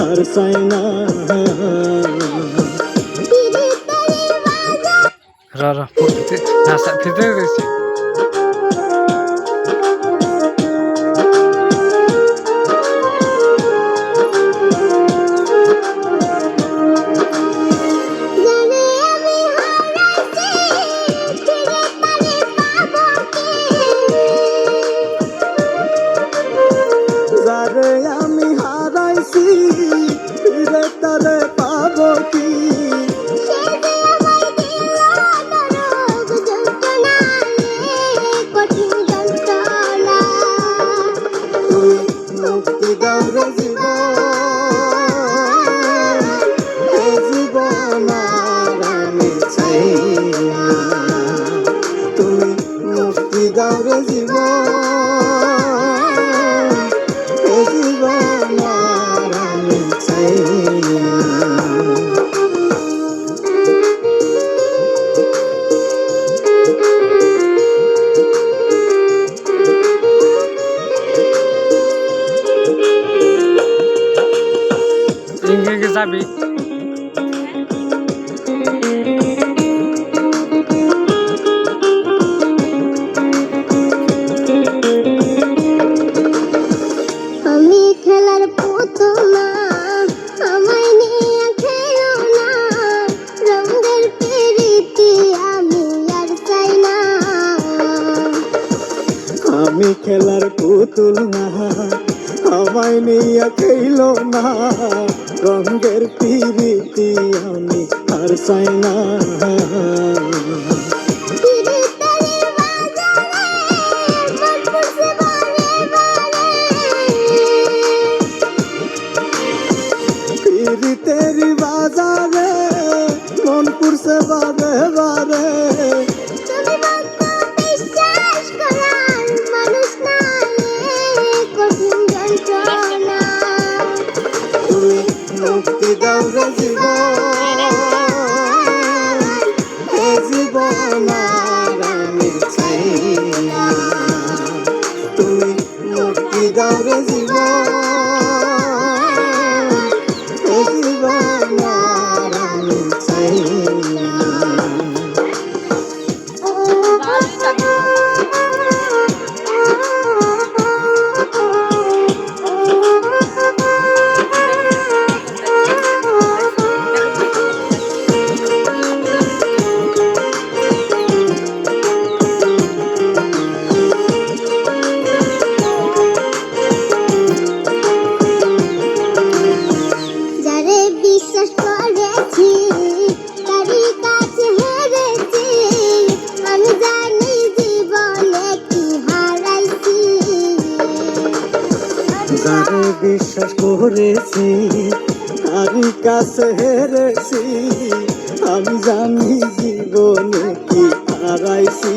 আর চাই না ফিরতে দিয়েছি যারে আমি হারাইছি ফিরে তারে পাবো কি মুক্তি দাও রে জীবন আর আমি চাই না তুমি মুক্তি দাও রে জীবন আর আমি চাই না ইংরেজি যাবি আমি খেলার পুতুল না আমায় নিয়ে খেলো না রঙের প্রীতি আমি আর চাই না আমি খেলার পুতুল না আমায় নিয়ে খেলো না রঙের প্রীতি আমি আর চাই না तेरी बाजारे मनपुर से बारे बारे मुक्ति दाও रे জীবন আর আমি চাই না তুমি মুক্তি দাও রে জীবন আর আমি চাই না যারে বিশ্বাস করেছি তারই কাছে হেরেছি আমি জানি জীবনে কি হারাইছি